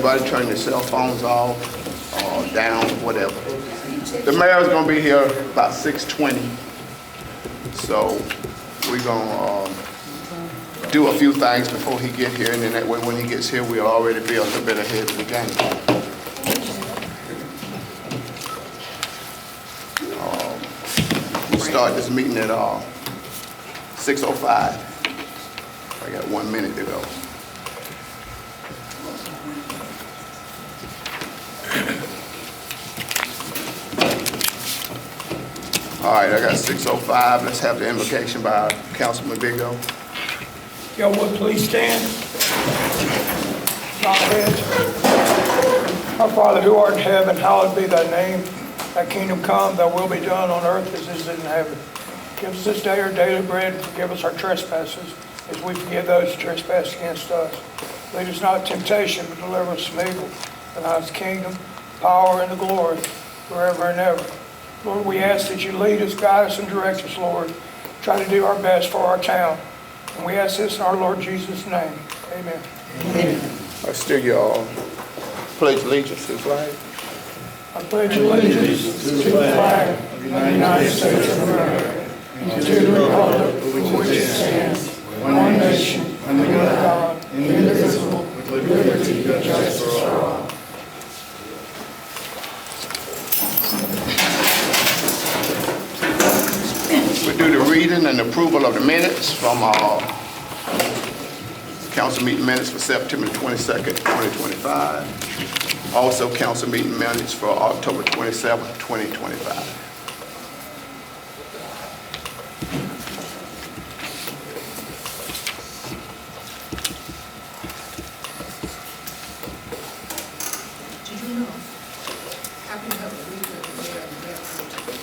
everybody turn their cell phones off, down, whatever. The mayor's gonna be here about 6:20, so we're gonna do a few things before he get here, and then that way when he gets here, we'll already be a little bit ahead of the game. We start this meeting at 6:05. I got 1 minute to go. All right, I got 6:05. Let's have the invocation by Councilman Bigo. Y'all would please stand. Bow heads. Our Father who art in heaven, hallowed be thy name. Thy kingdom come, thy will be done on earth as it is in heaven. Give us this day our daily bread, and forgive us our trespasses, as we forgive those who trespass against us. Lead us not into temptation, but deliver us from evil. For thine is the kingdom, power, and the glory, forever and ever. Lord, we ask that you lead us, guide us, and direct us, Lord. Try to do our best for our town. And we ask this in our Lord Jesus' name. Amen. Amen. I still y'all pledge allegiance to the flag. I pledge allegiance to the flag of the United States of America and to the republic for which it stands, one nation, under God, indivisible, with liberty and justice for all. We do the reading and approval of the minutes from our council meeting minutes for September 22nd, 2025. Also council meeting minutes for October 27th, 2025. Did you know? Happy to have a read of the mayor and the mayor pro-tem.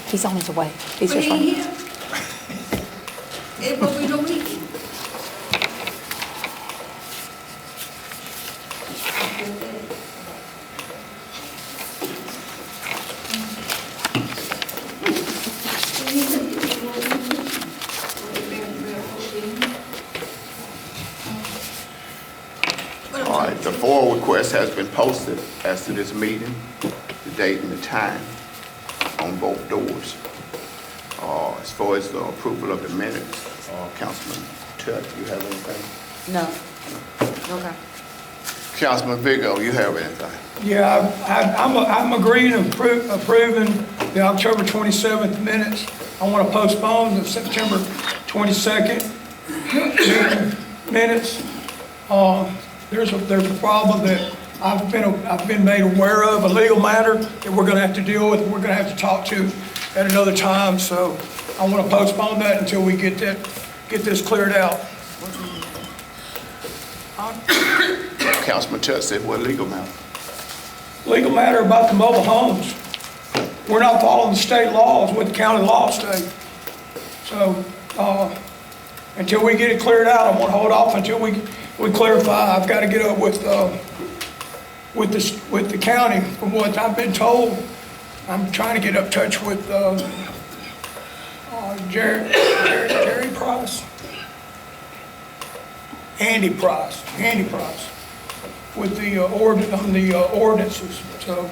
He's on his way. He's But just he running. here. But we don't need him. All right, the FOIL request has been posted as to this meeting, the date and the time on both doors. As far as the approval of the minutes, Councilman Tuck, you have anything? No. Okay. Councilman Bigo, you have anything? Yeah, I'm agreeing to approving the October 27th minutes. I want to postpone the September 22nd minutes. There's a problem that I've been made aware of, a legal matter that we're going to have to deal with. We're going to have to talk to at another time. So I want to postpone that until we get this cleared out. Councilman Tuck said what legal matter? Legal matter about the mobile homes. We're not following the state laws, what the county law state. So until we get it cleared out, I want to hold off until we clarify. I've got to get up with the county. From what I've been told, I'm trying to get up touch with Jerry Price, Andy Price, with the ordinances. So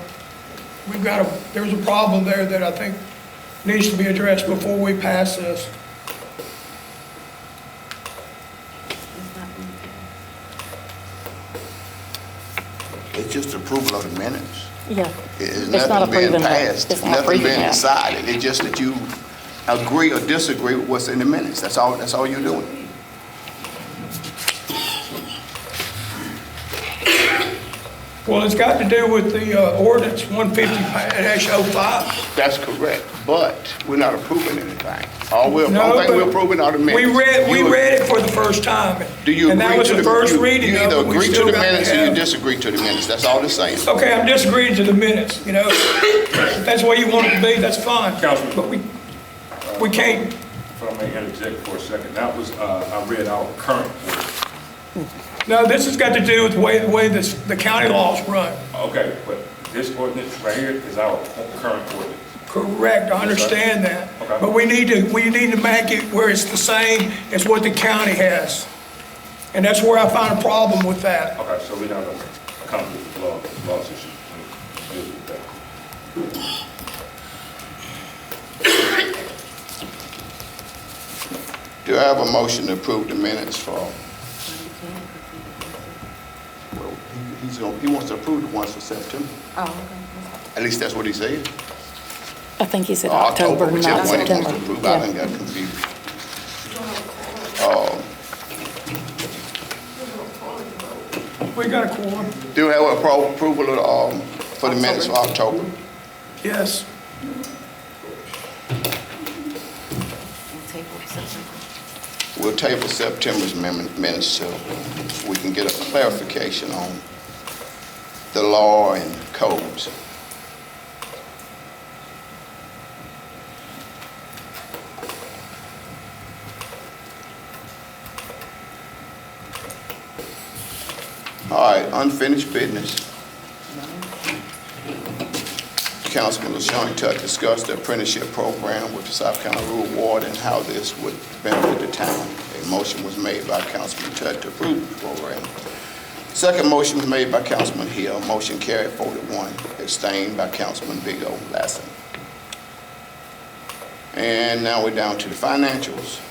there's a problem there that I think needs to be addressed before we pass this. It's just approval of the minutes. Yeah. It's not nothing being approving passed. it's not Nothing approving being that. decided. It's just that you agree or disagree with what's in the minutes. That's all you're doing. Well, it's got to do with the ordinance 150-05. That's correct, but we're not approving anything. Only No, thing but we're approving are the minutes. We read it for the first time. Do you And that agree was to the the, first you reading of either it. We agree to still the got to minutes or you have- disagree to the minutes? That's all it's saying. Okay, I'm disagreeing to the minutes, you know. If that's the way you want it to be, that's fine. Councilman. But we can't, If I may interject for a second, that was, I read our current ordinance. no, this has got to do with the way the county laws run. Okay, but this ordinance right here is our current ordinance. Correct, I understand that. Okay. But we need to make it where it's the same as what the county has. And that's where I find a problem with that. Okay, so we're not going to accomplish the laws issue. Deal with that. Do I have a motion to approve the minutes for, well, he wants to approve the ones for September. Oh, okay. At least that's what he said. I think he said Or October, whichever not one he wants September. to approve. I Yeah. done got confused. We got a quorum, Do we have approval of, for the minutes for October? yes. We'll table September's minutes so we can get a clarification on the law and codes. All right, unfinished business. Councilman LaShawn Tutt discussed the apprenticeship program with the South Carolina Rural Ward and how this would benefit the town. A motion was made by Councilman Tutt to approve the program. Second motion was made by Councilman Hill. Motion carried 4-1, abstained by Councilman Big O. Lassen. And now we're down to the financials.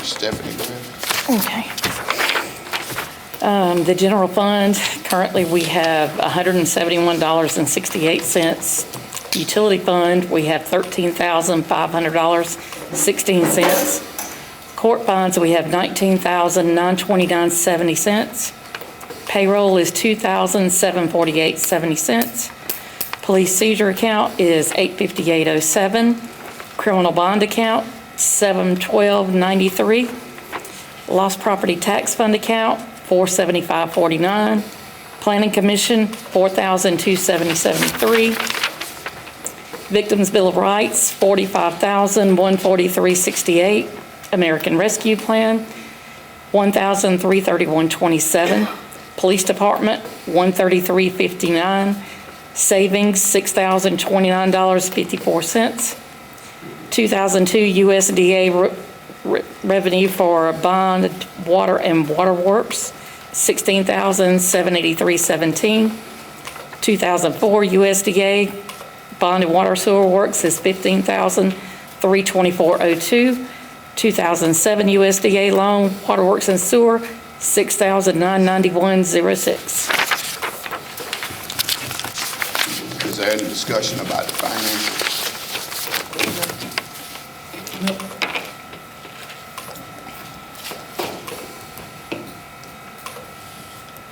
Stephanie, go ahead. Okay. The general fund, currently we have $171.68. Utility fund, we have $13,500.16. Court funds, we have $19,929.70. Payroll is $2,748.70. Police seizure account is $858.07. Criminal bond account, $712.93. Lost property tax fund account, $475.49. Planning Commission, $4,270.73. Victims Bill of Rights, $45,143.68. American Rescue Plan, $1,331.27. Police Department, $133.59. Savings, $6,029.54. 2002 USDA revenue for bond, water, and waterworks, $16,783.17. 2004 USDA bond and water sewer works is $15,324.02. 2007 USDA loan, waterworks and sewer, $6,991.06. Is there any discussion about the financials?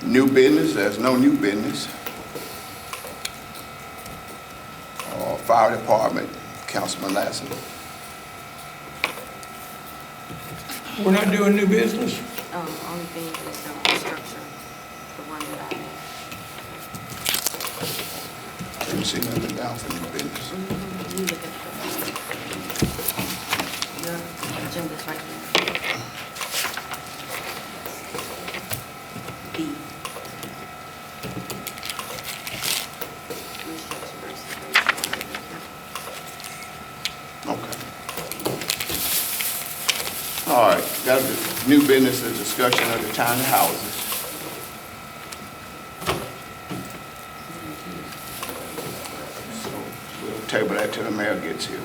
New business, there's no new business. Fire Department, Councilman Lassen. We're not doing new business? Only thing is the structure, the one that I had. Didn't see nothing down for new business. You look at your agenda's right there. B. Restructure versus Okay. All right, got the new business, the discussion of the tiny houses. So we'll table that till the mayor gets here.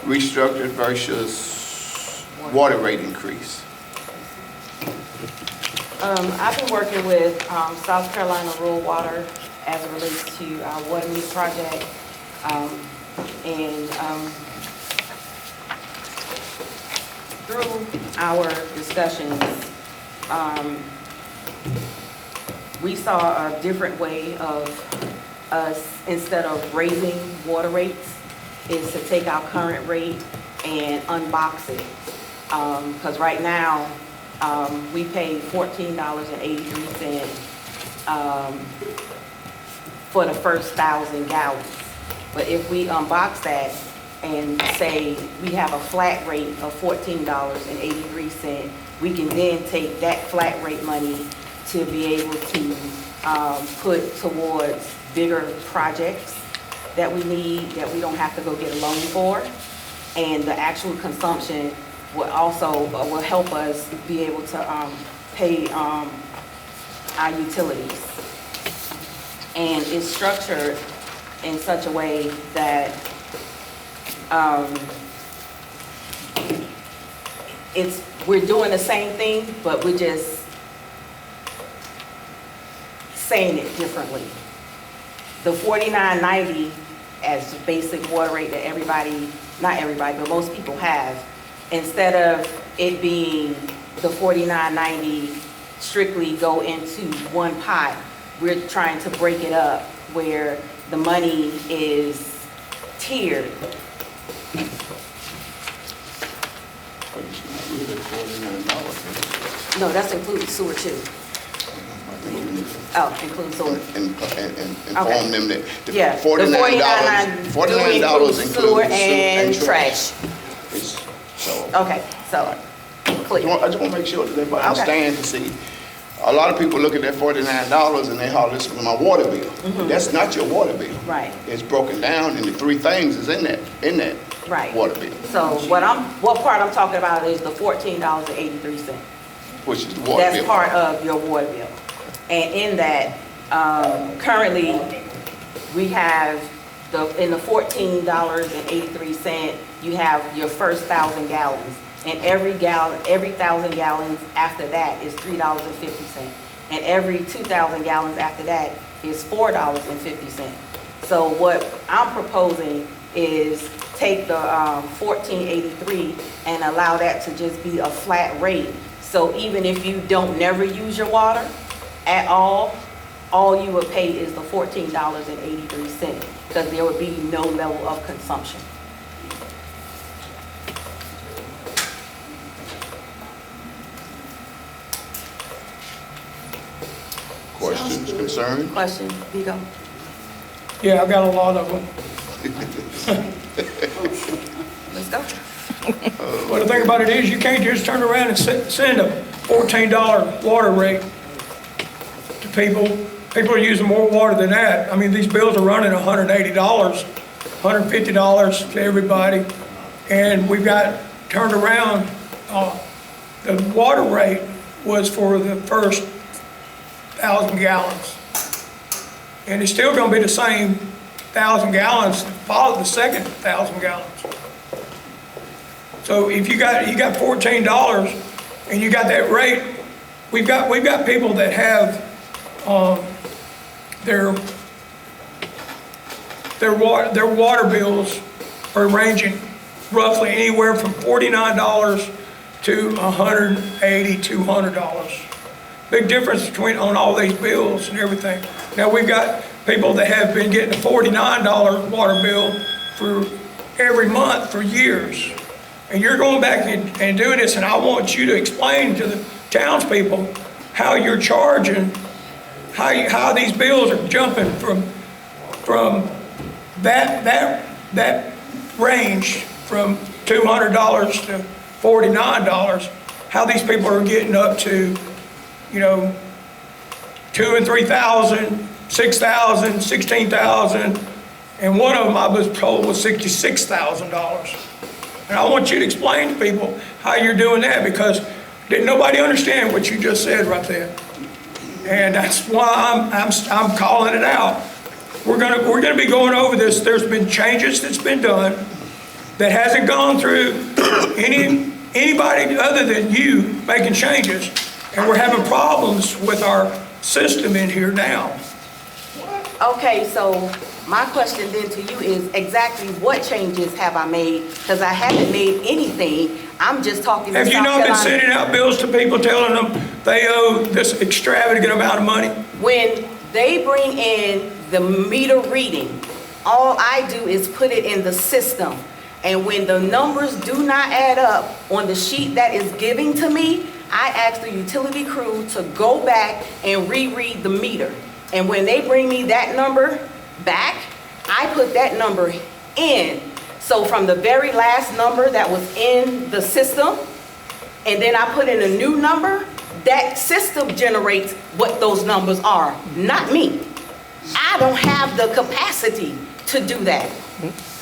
Restructured versus water rate increase. I've been working with South Carolina Rural Water as it relates to our water meter project. Through our discussions, we saw a different way of us, instead of raising water rates, is to take our current rate and unbox it. Because right now, we pay $14.83 for the first 1,000 gallons. But if we unbox that and say we have a flat rate of $14.83, we can then take that flat rate money to be able to put towards bigger projects that we need, that we don't have to go get a loan for. And the actual consumption will also will help us be able to pay our utilities. And it's structured in such a way that we're doing the same thing, but we're just saying it differently. The $49.90 as basic water rate that everybody, not everybody, but most people have, instead of it being the $49.90 strictly go into one pot, we're trying to break it up where the money is tiered. No, that's including sewer too. Oh, includes sewer. Inform them that the Yeah, the $49 includes sewer and trash. So, Okay, so, clear. I just want to make sure that everybody understands to see. A lot of people look at that $49 and they holler, this is my water bill. That's not your water bill. Right. It's broken down into three things is in that Right. water bill, So what part I'm talking about is the $14.83. which is the water bill. That's part of your water bill. And in that, currently, we have in the $14.83, you have your first 1,000 gallons. And every 1,000 gallons after that is $3.50. And every 2,000 gallons after that is $4.50. So what I'm proposing is take the $14.83 and allow that to just be a flat rate. So even if you don't never use your water at all you would pay is the $14.83 because there would be no level of consumption. Questions, concerns? Question, Vigo? Yeah, I got a lot of them. Let's go. Well, the thing about it is, you can't just turn around and send a $14 water rate to people. People are using more water than that. I mean, these bills are running $180, $150 to everybody. And we've got turned around, the water rate was for the first 1,000 gallons. And it's still gonna be the same 1,000 gallons, follow the second 1,000 gallons. So if you got $14 and you got that rate, we've got people that have their water bills are ranging roughly anywhere from $49 to $180, $200. Big difference on all these bills and everything. Now we've got people that have been getting a $49 water bill for every month for years. And you're going back and doing this, and I want you to explain to the townspeople how you're charging, how these bills are jumping from that range from $200 to $49, how these people are getting up to, $2,000 and $3,000, $6,000, $16,000, and one of them I was told was $66,000. And I want you to explain to people how you're doing that, because didn't nobody understand what you just said right there. And that's why I'm calling it out. We're gonna be going over this. There's been changes that's been done that hasn't gone through anybody other than you making changes, and we're having problems with our system in here now. Okay, so my question then to you is exactly what changes have I made? Because I haven't made anything. I'm just talking to Have you South not been Carolina. sending out bills to people telling them they owe this extravagant amount of money? When they bring in the meter reading, all I do is put it in the system. And when the numbers do not add up on the sheet that is giving to me, I ask the utility crew to go back and reread the meter. And when they bring me that number back, I put that number in. So from the very last number that was in the system, and then I put in a new number, that system generates what those numbers are, not me. I don't have the capacity to do that.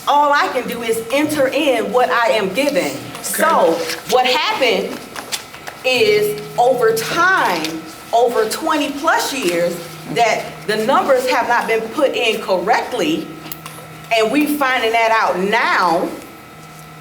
All I can do is enter in what I am given. So what happened is over time, over 20 plus years, that the numbers have not been put in correctly, and we finding that out now,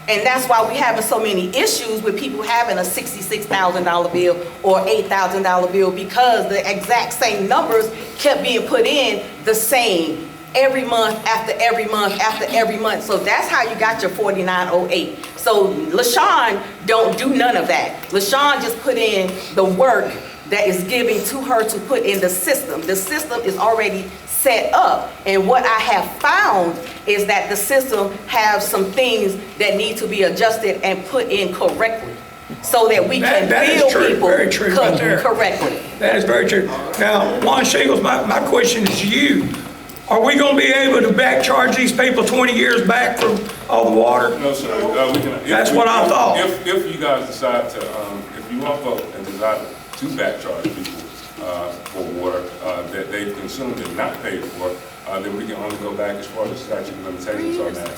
and that's why we having so many issues with people having a $66,000 bill or $8,000 bill, because the exact same numbers kept being put in the same every month after every month after every month. So that's how you got your 4908. So LaShawn don't do none of that. LaShawn just put in the work that is given to her to put in the system. The system is already set up, and what I have found is that the system has some things that need to be adjusted and put in correctly, so that we can That is bill true, people very true right there. correctly. That is very true. Now, Juan Shingles, my question is to you. Are we going to be able to back charge these people 20 years back for all the water? No, sir. We can. That's what I thought. If you guys decide to, if you all vote and decide to back charge people for water that they've consumed and not paid for, then we can only go back as far as the statute of limitations on that.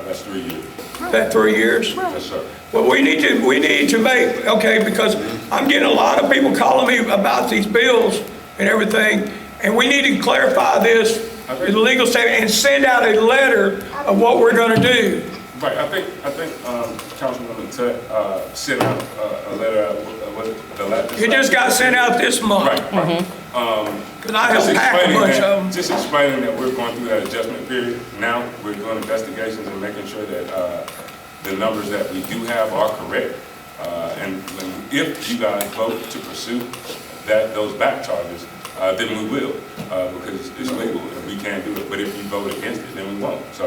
That's 3 years. That 3 years? Yes, sir. Well, we need to make, okay, because I'm getting a lot of people calling me about these bills and everything, and we need to clarify this in the legal statement and send out a letter of what we're going to do. Right. I think Councilwoman Tutt sent out a letter. It just got sent out this month. Right. Because I have packed a bunch of them. Just explaining that we're going through that adjustment period. Now we're doing investigations and making sure that the numbers that we do have are correct. And if you guys vote to pursue those back charges, then we will, because it's legal and we can't do it. But if you vote against it, then we won't. So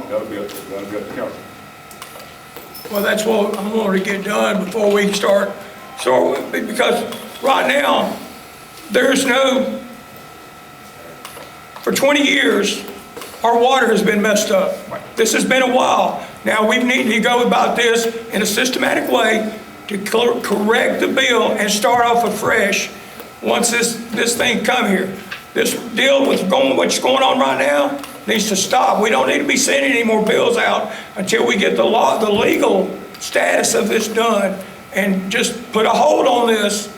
that'll be up to council. Well, that's what I wanted to get done before we start. So, because right now, there's no, for 20 years, our water has been messed up. This has been a while. Now, we need to go about this in a systematic way to correct the bill and start off afresh once this thing come here. This deal with what's going on right now needs to stop. We don't need to be sending any more bills out until we get the legal status of this done, and just put a hold on this,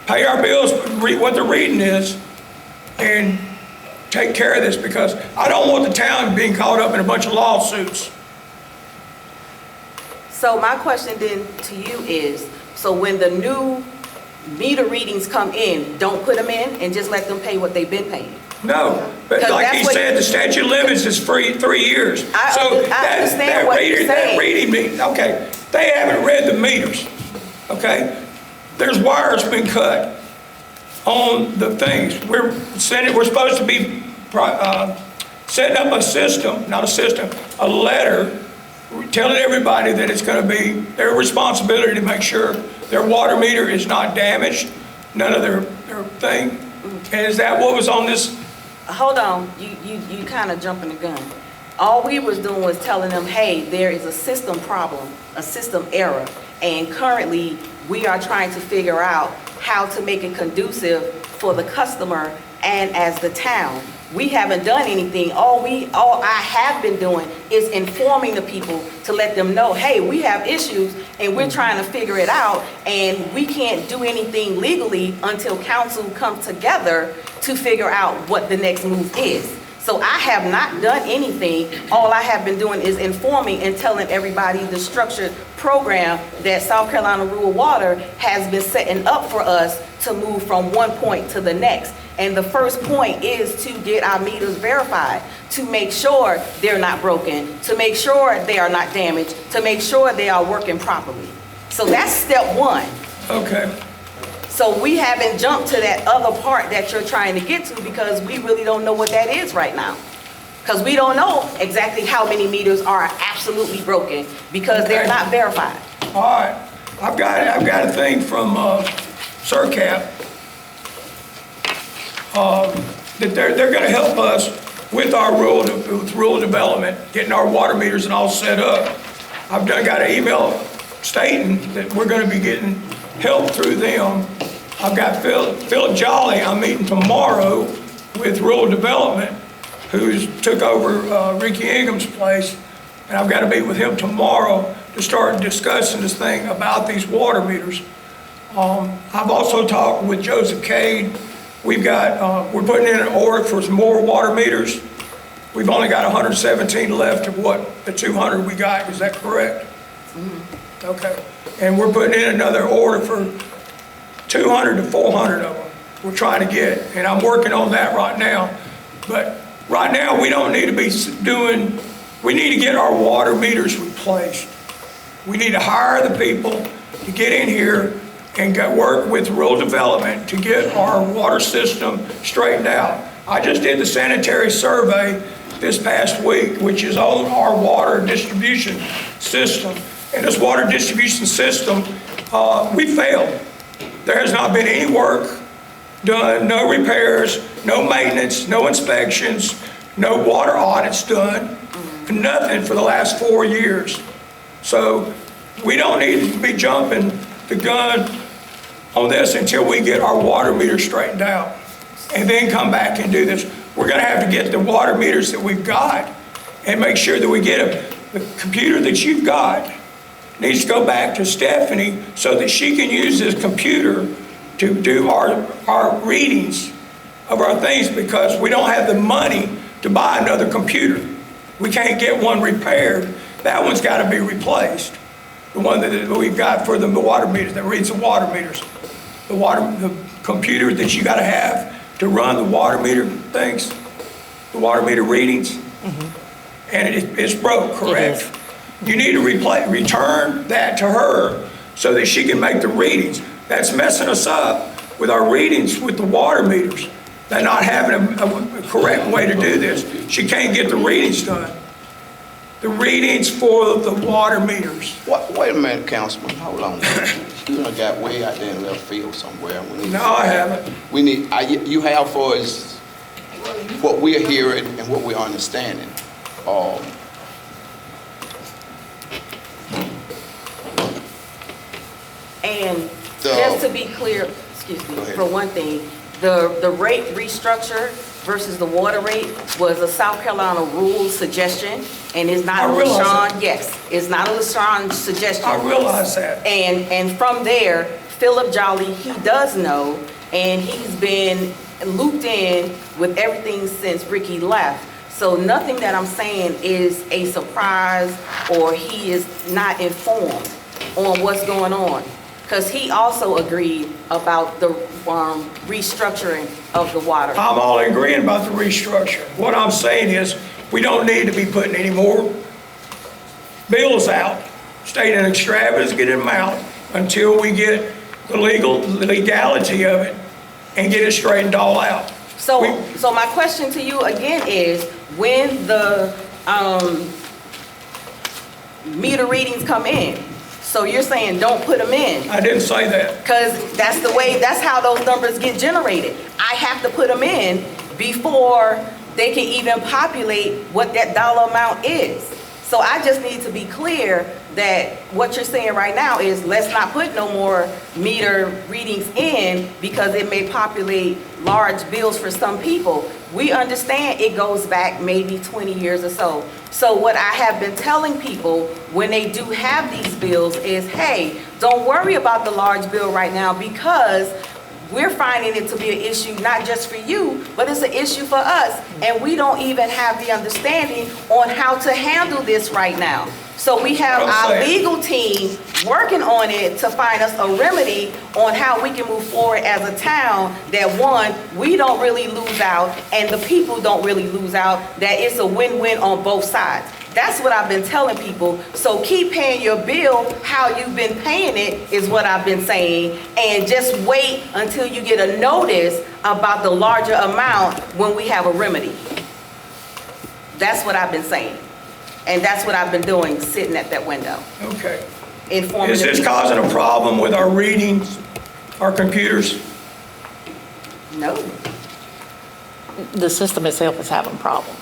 pay our bills, read what the reading is, and take care of this, because I don't want the town being caught up in a bunch of lawsuits. So my question then to you is, so when the new meter readings come in, don't put them in and just let them pay what they've been paying? No, but like he said, the statute of limits is 3 years. I understand what you're saying. That reading means, okay, they haven't read the meters, okay? There's wires been cut on the things. We're supposed to be setting up a system, not a system, a letter telling everybody that it's going to be their responsibility to make sure their water meter is not damaged, none of their thing. And is that what was on this? Hold on, you kind of jumping the gun. All we was doing was telling them, hey, there is a system problem, a system error, and currently we are trying to figure out how to make it conducive for the customer and as the town. We haven't done anything. All I have been doing is informing the people to let them know, hey, we have issues and we're trying to figure it out, and we can't do anything legally until council comes together to figure out what the next move is. So I have not done anything. All I have been doing is informing and telling everybody the structured program that South Carolina Rural Water has been setting up for us to move from one point to the next. And the first point is to get our meters verified, to make sure they're not broken, to make sure they are not damaged, to make sure they are working properly. So that's step one. Okay. So we haven't jumped to that other part that you're trying to get to because we really don't know what that is right now. Because we don't know exactly how many meters are absolutely broken because they're not verified. All right, I've got a thing from SERCAP that they're gonna help us with our rural development, getting our water meters and all set up. I've got an email stating that we're gonna be getting help through them. I've got Philip Jolly, I'm meeting tomorrow with rural development, who's took over Ricky Ingham's place, and I've got to meet with him tomorrow to start discussing this thing about these water meters. I've also talked with Joseph Cade. We're putting in an order for some more water meters. We've only got 117 left of what the 200 we got, is that correct? Mm-hmm. Okay, and we're putting in another order for 200 to 400 of them we're trying to get, and I'm working on that right now. But right now, we don't need to be we need to get our water meters replaced. We need to hire the people to get in here and work with rural development to get our water system straightened out. I just did the sanitary survey this past week, which is on our water distribution system. And this water distribution system, we failed. There has not been any work done, no repairs, no maintenance, no inspections, no water audits done, nothing for the last 4 years. So we don't need to be jumping the gun on this until we get our water meters straightened out and then come back and do this. We're gonna have to get the water meters that we've got and make sure that we get them. The computer that you've got needs to go back to Stephanie so that she can use this computer to do our readings of our things, because we don't have the money to buy another computer. We can't get one repaired. That one's got to be replaced. The one that we've got for the water meters, that reads the water meters. The computer that you got to have to run the water meter things, the water meter readings, and it's broke, correct? You need to return that to her so that she can make the readings. That's messing us up with our readings with the water meters. They're not having a correct way to do this. She can't get the readings done. The readings for the water meters. Wait a minute, Councilman, hold on. You done got way out there in left field somewhere. No, I haven't. You have for us what we're hearing and what we're understanding. And just to be clear, excuse me, for one thing, the rate restructure versus the water rate was a South Carolina rule suggestion, and it's not a LaShawn, yes, it's not a LaShawn suggestion. I realize that. And from there, Philip Jolly, he does know, and he's been looped in with everything since Ricky left. So nothing that I'm saying is a surprise, or he is not informed on what's going on. Because he also agreed about the restructuring of the water. I'm all agreeing about the restructure. What I'm saying is, we don't need to be putting any more bills out, stating extravagant amount, until we get the legality of it and get it straightened all out. So my question to you again is, when the meter readings come in, so you're saying don't put them in? I didn't say that. Because that's how those numbers get generated. I have to put them in before they can even populate what that dollar amount is. So I just need to be clear that what you're saying right now is, let's not put no more meter readings in because it may populate large bills for some people. We understand it goes back maybe 20 years or so. So what I have been telling people when they do have these bills is, hey, don't worry about the large bill right now, because we're finding it to be an issue not just for you, but it's an issue for us. And we don't even have the understanding on how to handle this right now. So we have our legal team working on it to find us a remedy on how we can move forward as a town, that one, we don't really lose out and the people don't really lose out, that it's a win-win on both sides. That's what I've been telling people. So keep paying your bill how you've been paying it is what I've been saying. And just wait until you get a notice about the larger amount when we have a remedy. That's what I've been saying. And that's what I've been doing, sitting at that window. Okay. Informing Is the this people. causing a problem with our readings, our computers? No. The system itself is having problems.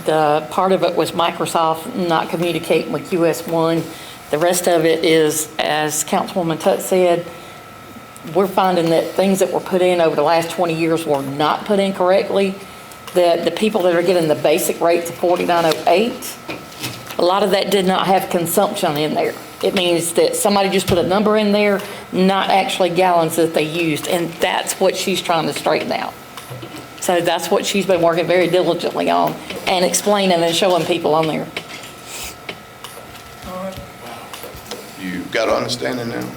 The part of it was Microsoft not communicating with US1. The rest of it is, as Councilwoman Tutt said, we're finding that things that were put in over the last 20 years were not put in correctly. That the people that are getting the basic rates of $49.08, a lot of that did not have consumption in there. It means that somebody just put a number in there, not actually gallons that they used, and that's what she's trying to straighten out. So that's what she's been working very diligently on and explaining and showing people on there. You got an understanding now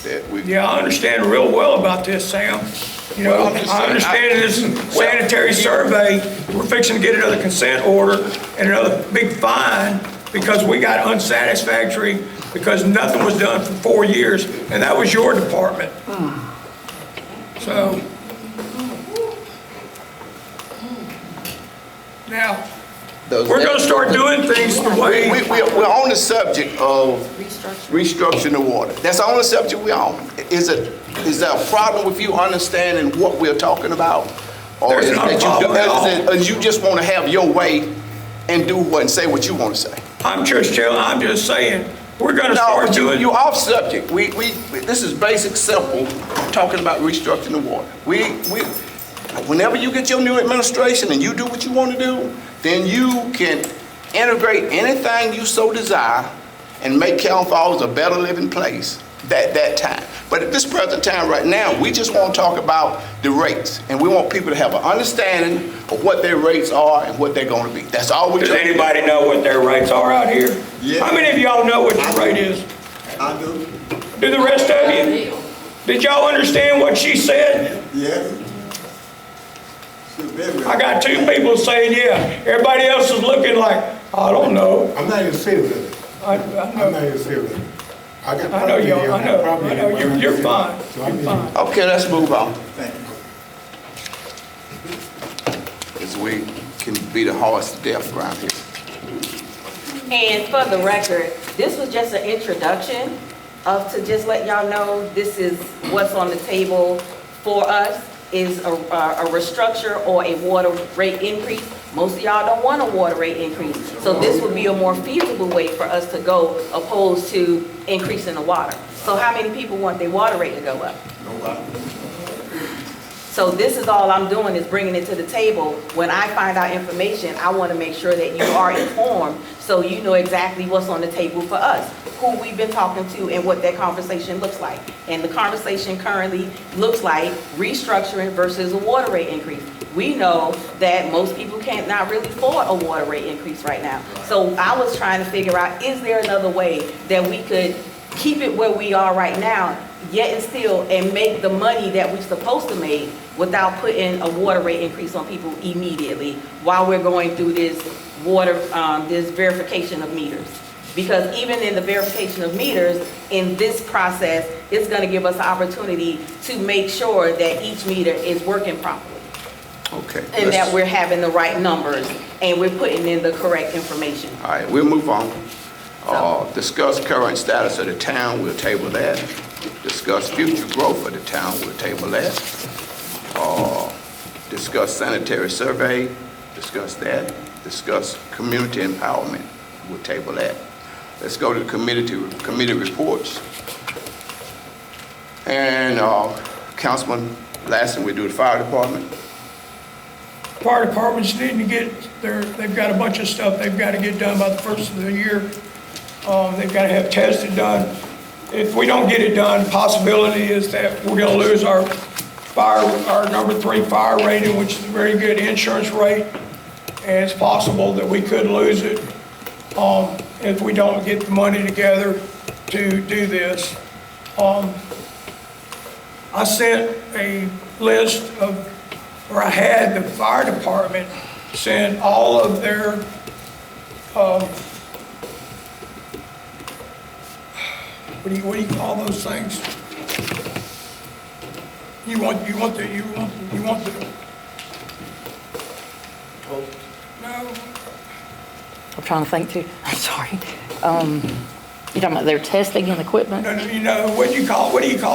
that we. Yeah, I understand real well about this, Sam. You know, Well, I'm just I saying, understand this sanitary survey, we're fixing to get another consent order and another big fine because we got unsatisfactory, because nothing was done for 4 years, and that was your department. So, now, we're gonna start doing things the way. We're on the subject of restructuring the water. That's the only subject we're on. Is there a problem with you understanding what we're talking about? Or There's is not a that problem at all. or you just want to have your way and do what and say what you want to say? I'm just saying, we're gonna No, start but doing. you off subject. This is basic, simple, talking about restructuring the water. Whenever you get your new administration and you do what you want to do, then you can integrate anything you so desire and make Calhoun Falls a better living place that time. But at this present time right now, we just want to talk about the rates. And we want people to have an understanding of what their rates are and what they're going to be. That's all we Does do. anybody know what their rates are out here? Yeah. How many of y'all know what your rate is? I do. Do the rest of you? Did y'all understand what she said? Yes. I got two people saying, yeah. Everybody else is looking like, I don't know. I'm not even serious with it. I I'm know, not even serious with it. I got I know property y'all, here, I got know, property I know. here. You're fine, So I you're need- fine. Okay, let's move on. Thank you. As we can be the horse to death around here. And for the record, this was just an introduction to just let y'all know this is what's on the table for us is a restructure or a water rate increase. Most of y'all don't want a water rate increase. So this would be a more feasible way for us to go opposed to increasing the water. So how many people want their water rate to go up? So this is all I'm doing is bringing it to the table. When I find out information, I want to make sure that you are informed so you know exactly what's on the table for us, who we've been talking to and what that conversation looks like. And the conversation currently looks like restructuring versus a water rate increase. We know that most people can't not really afford a water rate increase right now. So I was trying to figure out, is there another way that we could keep it where we are right now, yet and still, and make the money that we're supposed to make without putting a water rate increase on people immediately while we're going through this this verification of meters. Because even in the verification of meters, in this process, it's gonna give us the opportunity to make sure that each meter is working properly. Okay. And let's- that we're having the right numbers and we're putting in the correct information. All right, we'll move on. Discuss current status of the town, we'll table that. Discuss future growth of the town, we'll table that. Discuss sanitary survey, discuss that. Discuss community empowerment, we'll table that. Let's go to the committee reports. And Councilman Lassen, we do the fire department. Fire departments need to get they've got a bunch of stuff they've got to get done by the first of the year. They've got to have tested done. If we don't get it done, the possibility is that we're going to lose our number 3 fire rating, which is a very good insurance rate. And it's possible that we could lose it if we don't get the money together to do this. I sent a list of, or I had the fire department send all of their What do you call those things? You want the, no, I'm trying to think too, I'm sorry. You talking about their testing and equipment? no, you know, what do you call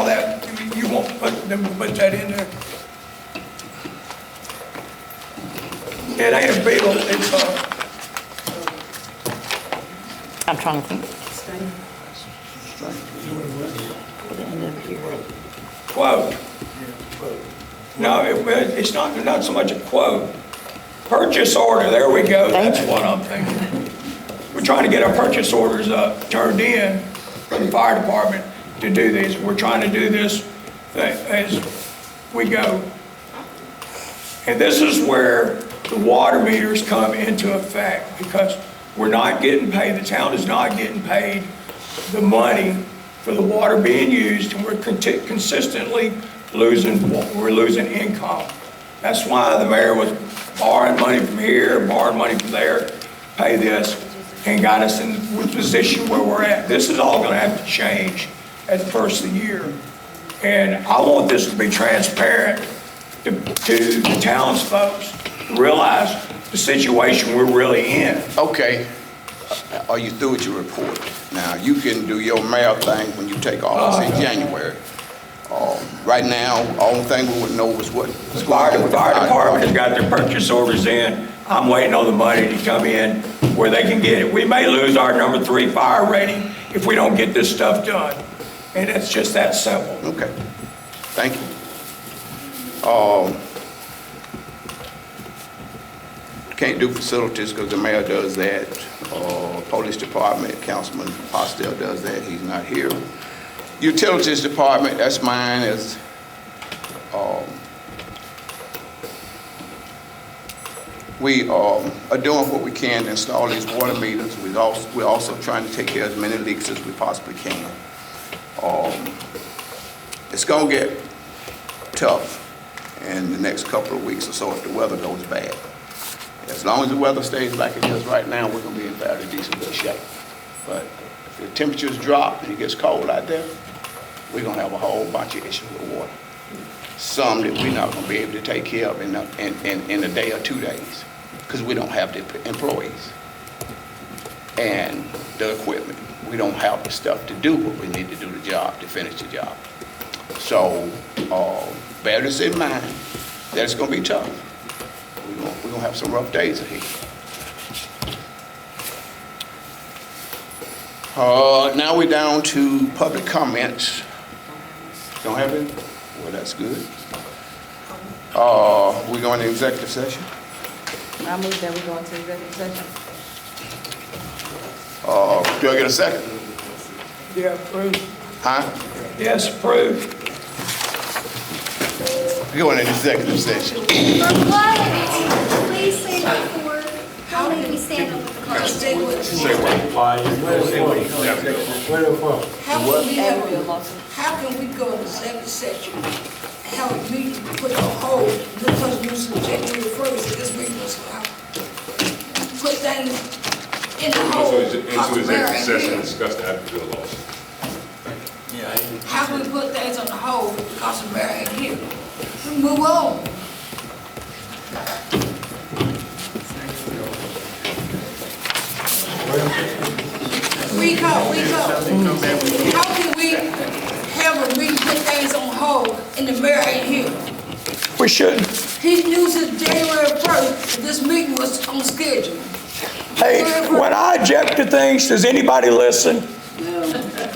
that? You want them to put that in there? It ain't a bill, it's I'm trying to think. For the end of the year. quote. No, it's not so much a quote. Purchase order, there we go, that's what I'm thinking. We're trying to get our purchase orders turned in for the fire department to do these. We're trying to do this as we go. And this is where the water meters come into effect, because we're not getting paid, the town is not getting paid the money for the water being used, and we're consistently losing income. That's why the mayor was borrowing money from here, borrowing money from there, pay this, and got us in the position where we're at. This is all gonna have to change at the first of the year. And I want this to be transparent to the townsfolk, to realize the situation we're really in. Okay, are you through with your report? Now, you can do your mayor thing when you take office in January. Right now, only thing we would know is what's The going on with the fire department has got their purchase orders in. I'm waiting on the money to come in where they can get it. We may lose our number 3 fire rating if we don't get this stuff done. And it's just that simple. Okay, thank you. Can't do facilities because the mayor does that. Police department, Councilman Postell does that, he's not here. Utilities department, that's mine, is, we are doing what we can to install these water meters. We're also trying to take care of as many leaks as we possibly can. It's gonna get tough in the next couple of weeks or so if the weather goes bad. As long as the weather stays like it is right now, we're gonna be in fairly decent good shape. But if the temperatures drop and it gets cold out there, we're gonna have a whole bunch of issues with water. Some that we're not gonna be able to take care of in a day or 2 days, because we don't have the employees and the equipment. We don't have the stuff to do what we need to do the job, to finish the job. So, bear this in mind, that it's gonna be tough. We're gonna have some rough days ahead. Now we're down to public comments. Don't have any? Well, that's good. We're going to executive session. I move that we go into executive session. Do I get a second? Yeah, approved. Huh? Yes, approved. We're going into executive session. For what? Please say before, how many we stand up with the cars? Stay with us. How can we go into executive session and have a meeting put on hold because we was in January 1st, this meeting was put things in the hold. Into executive session and discuss the Advocate lawsuit. How can we put things on the hold because the mayor ain't here? We move on. Rico. How can we have a meeting, put things on hold, and the mayor ain't here? We shouldn't. He knew since January 1st that this meeting was on schedule. Hey, when I object to things, does anybody listen?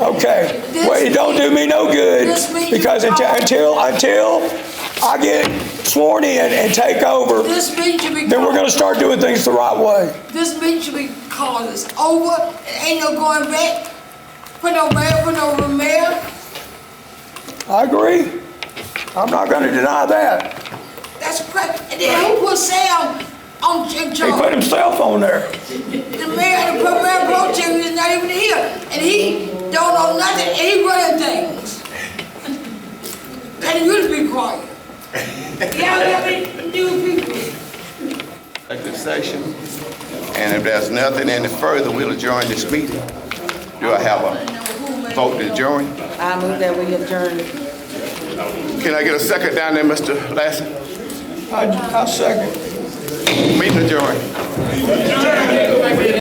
Okay, well, it don't do me no good, because until I get sworn in and take over, This meeting should be then we're gonna called. start doing things the right way. This meeting should be called. It's over. Ain't no going back. Put no mayor, put no mayor. I agree. I'm not gonna deny that. That's correct. And then who put Sam on in He charge? put himself on there. The mayor, the Mayor Pro-Tem is not even here, and he don't know nothing, and he running things. And you to be quiet. Y'all got any new people? executive session. And if there's nothing any further, we'll adjourn this meeting. Do I have a vote to adjourn? I move that we adjourn. Can I get a second down there, Mr. Lassie? I second. Meeting adjourned.